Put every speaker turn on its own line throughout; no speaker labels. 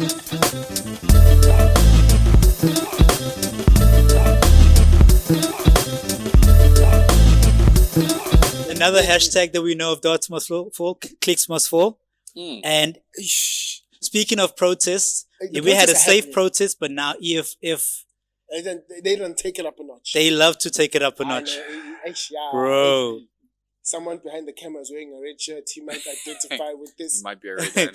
Another hashtag that we know of, dots must fall, clicks must fall. And speaking of protests, we had a safe protest, but now if
they don't take it up a notch.
They love to take it up a notch. Bro.
Someone behind the camera is wearing a red shirt. He might identify with this.
He might be a red man.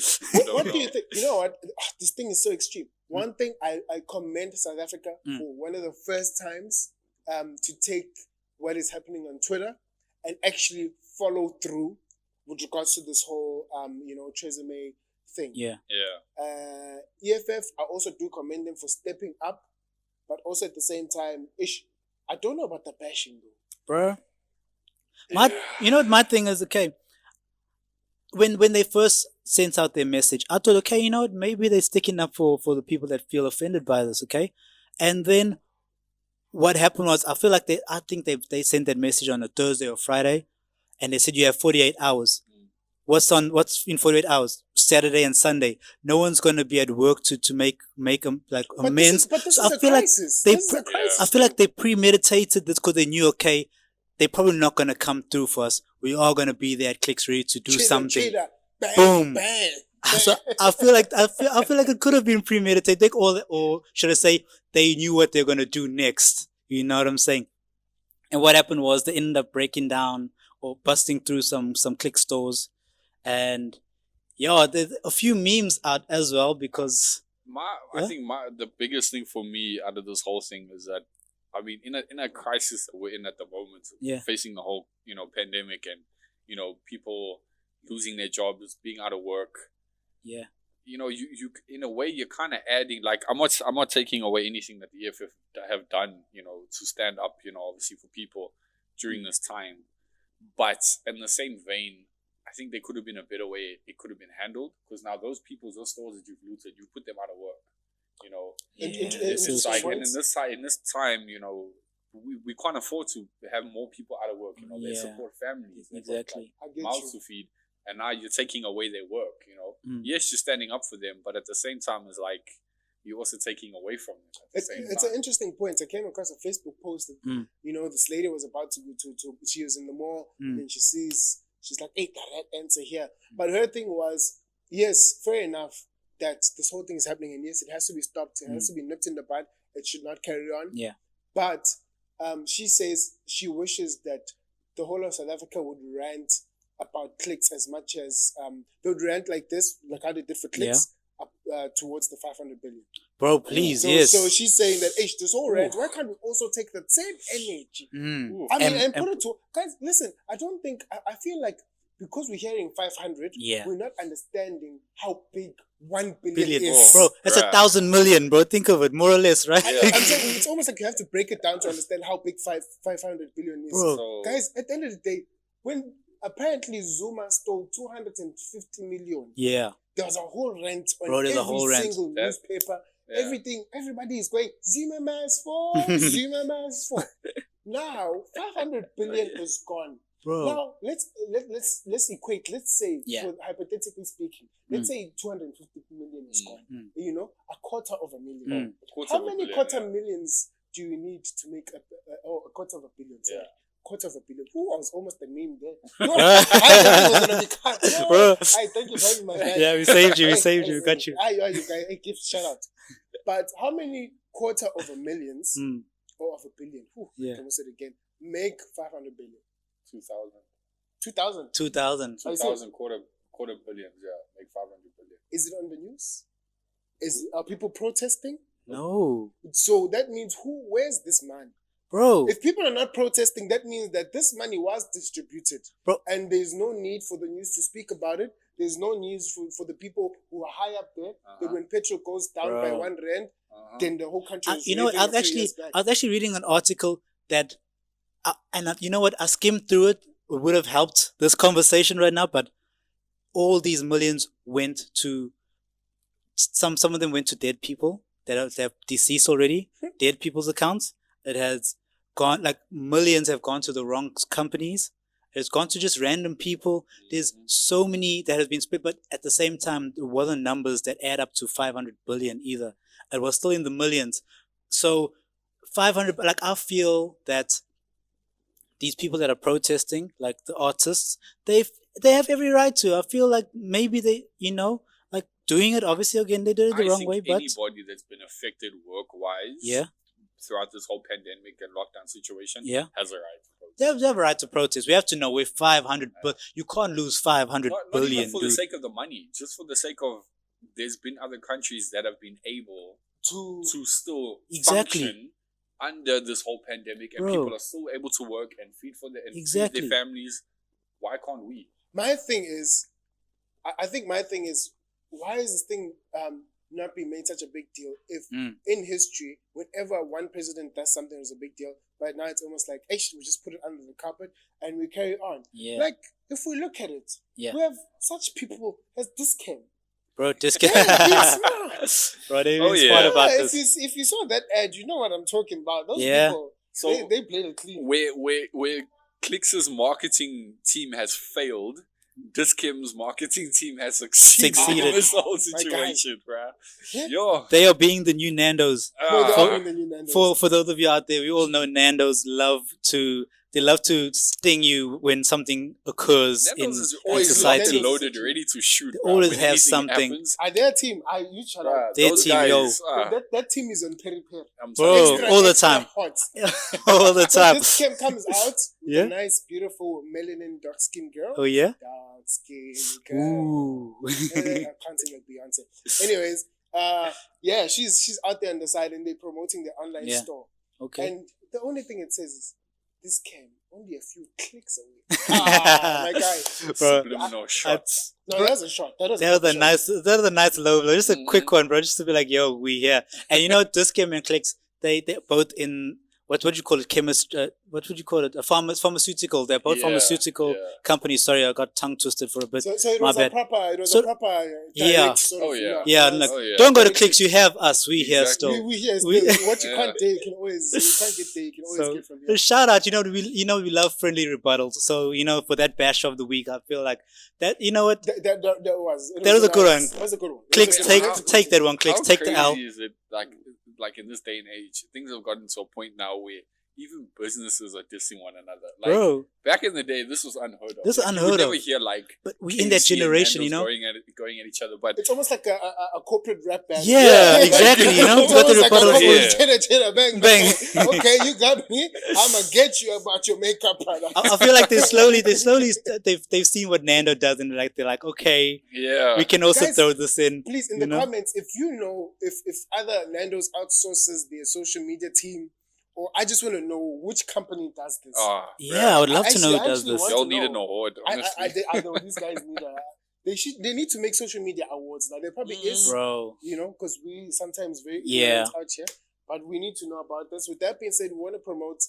What do you think? You know what? This thing is so extreme. One thing I commend South Africa for one of the first times to take what is happening on Twitter and actually follow through with regards to this whole, Tresemme thing.
Yeah.
EFF, I also do commend them for stepping up, but also at the same time, I don't know about the bashing though.
Bro. My thing is, okay, when they first sent out their message, I thought, okay, maybe they're sticking up for the people that feel offended by this, okay? And then what happened was, I think they sent that message on a Thursday or Friday, and they said you have 48 hours. What's in 48 hours? Saturday and Sunday. No one's going to be at work to make amends.
This is a crisis.
I feel like they premeditated this because they knew, okay, they're probably not going to come through for us. We are going to be there at Clicks ready to do something.
Bang,
boom.
Bang.
So I feel like it could have been premeditated, or should I say, they knew what they're going to do next. You know what I'm saying? And what happened was they ended up breaking down or busting through some Click stores, and there's a few memes out as well because
I think the biggest thing for me out of this whole thing is that, I mean, in a crisis that we're in at the moment, facing the whole, pandemic and, people losing their jobs, being out of work.
Yeah.
You in a way, you're kind of adding, like, I'm not taking away anything that the EFF have done, to stand up, obviously for people during this time. But in the same vein, I think there could have been a better way it could have been handled, because now those stores that you've looted, you put them out of work. In this time, we can't afford to have more people out of work. They support families,
exactly,
mouths to feed, and now you're taking away their work. Yes, you're standing up for them, but at the same time, it's like you're also taking away from them.
It's an interesting point. I came across a Facebook post that this lady was about to go to she was in the mall and she's like, "Hey, that answer here," but her thing was, yes, fair enough that this whole thing is happening, and yes, it has to be stopped. It has to be nipped in the bud. It should not carry on.
Yeah.
But she says she wishes that the whole of South Africa would rant about Clicks as much as they would rant like this, like how they did for Clicks, up towards the 500 billion.
Bro, please, yes.
So she's saying that, this whole rant, why can't we also take that same energy? And put it to guys. Listen, I don't think I feel like, because we're hearing 500, we're not understanding how big 1 billion is.
Bro, that's 1,000 million, bro. Think of it, more or less, right?
I'm saying it's almost like you have to break it down to understand how big 500 billion is.
Bro.
So, guys, at the end of the day, when apparently Zuma stole 250 million, there was a whole rant on every single newspaper. Everything, everybody is going, Zuma Mass 4, Zuma Mass 4. Now, 500 billion is gone.
Bro.
Now let's equate. Let's say, hypothetically speaking, let's say 250 million is gone. A quarter of a million. How many quarter millions do you need to make a quarter of a billion? Sorry. Quarter of a billion. Who was almost the meme there? I was gonna be cut. Bro. Thank you very much.
Yeah, we saved you. We saved you. Got you.
You guys. Hey, give shout out. But how many quarter of a millions or of a billion? Can we say it again? Make 500 billion. 2,000
quarter billions, like 500 billion.
Is it on the news? Are people protesting?
No.
So that means where's this man?
Bro.
If people are not protesting, that means that this money was distributed.
Bro.
And there's no need for the news to speak about it. There's no news for the people who are high up there. That when petrol goes down by 1 rand, then the whole country is
I was actually reading an article that you know what? I skimmed through it. It would have helped this conversation right now, but all these millions went to some of them went to dead people that are deceased already, dead people's accounts. It has gone, like, millions have gone to the wrong companies, has gone to just random people. There's so many that has been split, but at the same time, it wasn't numbers that add up to 500 billion either. It was still in the millions. So 500, like I feel that these people that are protesting, like the artists, they have every right to. I feel like maybe they, like doing it. Obviously, again, they did it the wrong way. But
anybody that's been affected work-wise, throughout this whole pandemic and lockdown situation, has a right to protest.
They have a right to protest. We have to know we're 500, but you can't lose 500 billion.
Not even for the sake of the money, just for the sake of there's been other countries that have been able to still function under this whole pandemic, and people are still able to work and feed their families. Why can't we?
My thing is, I think my thing is, why is this thing not being made such a big deal? If in history, whenever one president does something, it's a big deal. But now it's almost like, actually, we just put it under the carpet and we carry on. Yeah. Like, if we look at it, we have such people as this Kim.
Bro, this guy. Bro, they smart about this.
If you saw that ad, you know what I'm talking about. Those people, they played it clean.
Where Clix's marketing team has failed, Diskim's marketing team has succeeded in this whole situation, bro. Yo.
They are being the new Nando's. For those of you out there, we all know Nando's love to sting you when something occurs in society.
Loaded, ready to shoot.
They always have something.
Their team,
their team,
guys, that team is on peri peri.
Bro, all the time. All the time.
This Kim comes out with a nice, beautiful melanin dark skin girl.
Oh yeah?
Dark skin girl. Ooh. I can't sing like Beyonce. Anyways, she's out there on the side and they're promoting the online store. Okay. And the only thing it says is, this came only a few clicks away. My guy.
Subliminal shots.
No, that was a shot. That was
a nice low blow. Just a quick one, bro. Just to be like, yo, we here. And this came and clicks. They're both in what would you call it? Chemist? What would you call it? A pharmaceutical. They're both pharmaceutical companies. Sorry, I got tongue twisted for a bit.
So it was a proper.
Don't go to clicks. You have us. We here still.
We here still. What you can't take, you can always get from here.
Shout out. We love friendly rebuttals. So for that bash of the week, I feel like that. You know what?
That was
a good one.
That was a good one.
Clicks, take that one. Clicks, take the L.
Is it like in this day and age, things have gotten to a point now where even businesses are dissing one another. Like, bro, back in the day, this was unheard of.
This is unheard of.
You never hear
but we in that generation,
going at each other. But
it's almost like a corporate rap band.
Yeah, exactly. It's got the
rebuttal. Bang, bang. Okay, you got me. I'ma get you about your makeup product.
I feel like they've seen what Nando does, and they're like, okay, we can also throw this in.
Please, in the comments, if you know if other Nando's outsources their social media team. Or I just want to know which company does this.
I would love to know who does this.
They all need an award, honestly.
I know these guys need they need to make social media awards. Now there probably is,
bro.
Because we sometimes very ignorant out here. But we need to know about this. With that being said, we want to promote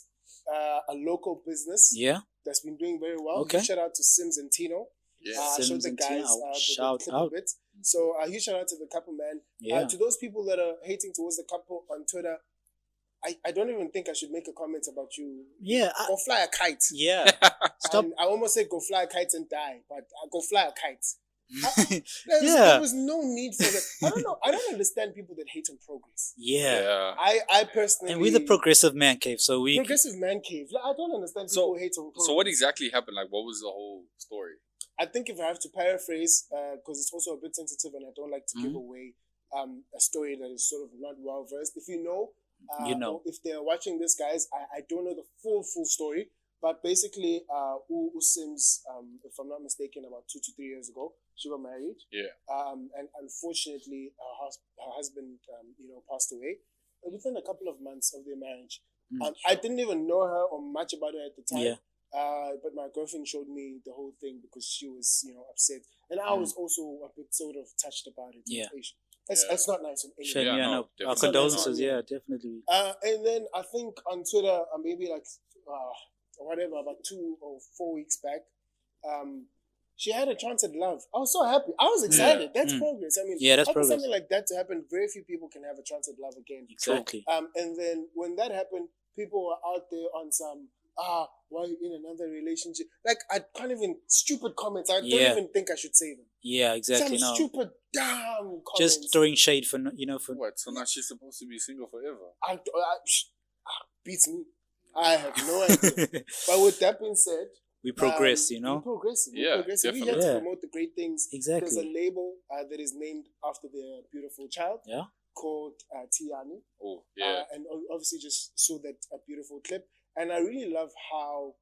a local business. That's been doing very well. Okay. Shout out to Sims and Tino. Showed the guys
shout out.
So huge shout out to the couple, man. To those people that are hating towards the couple on Twitter. I don't even think I should make a comment about you. Go fly a kite.
Stop.
I almost said go fly a kite and die, but go fly a kite. There was no need for that. I don't know. I don't understand people that hate on progress. I personally.
And we're the progressive man cave, so we.
Progressive man cave. I don't understand people who hate on progress.
So what exactly happened? Like, what was the whole story?
I think if I have to paraphrase, because it's also a bit sensitive and I don't like to give away a story that is sort of not well versed. If you know. If they're watching this, guys, I don't know the full story, but basically, Sims, if I'm not mistaken, about 2 to 3 years ago, she got married. And unfortunately, her husband, passed away within a couple of months of their marriage. I didn't even know her or much about her at the time. But my girlfriend showed me the whole thing because she was, upset, and I was also a bit sort of touched about it. It's not nice on anyone.
Our condolences, definitely.
And then I think on Twitter, maybe like about 2 or 4 weeks back, she had a chance at love. I was so happy. I was excited. That's progress. I mean,
that's progress.
Something like that to happen, very few people can have a chance at love again.
Exactly.
And then when that happened, people were out there on some why are you in another relationship? Like, I can't even, stupid comments. I don't even think I should say them.
Yeah, exactly.
Some stupid, damn comments.
Just throwing shade for, for...
What? So now she's supposed to be single forever?
Beats me. I have no idea. But with that being said,
we progress,
We progress.
Definitely.
We have to promote the great things.
Exactly.
There's a label that is named after their beautiful child.
Yeah.
Called Tiani.
Oh, yeah.
And obviously just saw that a beautiful clip. And I really love how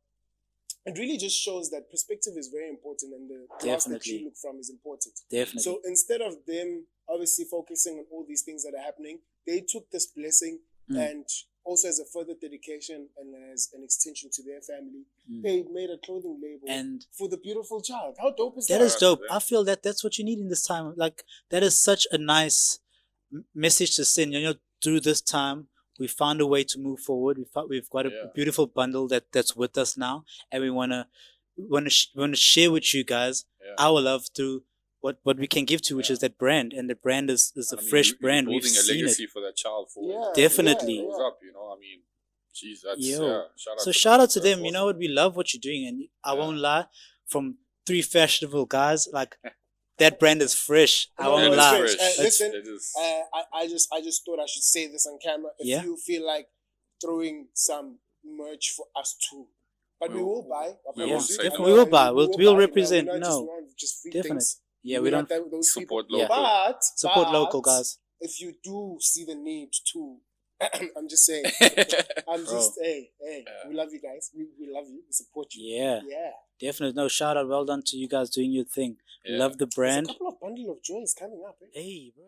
it really just shows that perspective is very important and the glass that you look from is important.
Definitely.
So instead of them obviously focusing on all these things that are happening, they took this blessing and also as a further dedication and as an extension to their family, they made a clothing label and for the beautiful child. How dope is that?
That is dope. I feel that that's what you need in this time. Like, that is such a nice message to send. Through this time, we found a way to move forward. We've got a beautiful bundle that's with us now, and we wanna share with you guys our love through what we can give to, which is that brand, and the brand is a fresh brand. We've seen
a legacy for that child
definitely.
Up, Jeez, that's
shout out to them. Awesome. You know what? We love what you're doing, and I won't lie. From 3 fashionable guys, like, that brand is fresh. I won't lie.
Listen, I just thought I should say this on camera. If you feel like throwing some merch for us too, but we will buy.
We will buy. We'll represent.
Just free
definitely.
Things.
Yeah, we don't
support local.
But
support local, guys.
If you do see the need to, I'm just saying. Hey, we love you guys. We love you. We support you.
Yeah. Definitely. No, shout out. Well done to you guys doing your thing. Love the brand.
There's a couple of bundle of joys coming up.
Hey, bro.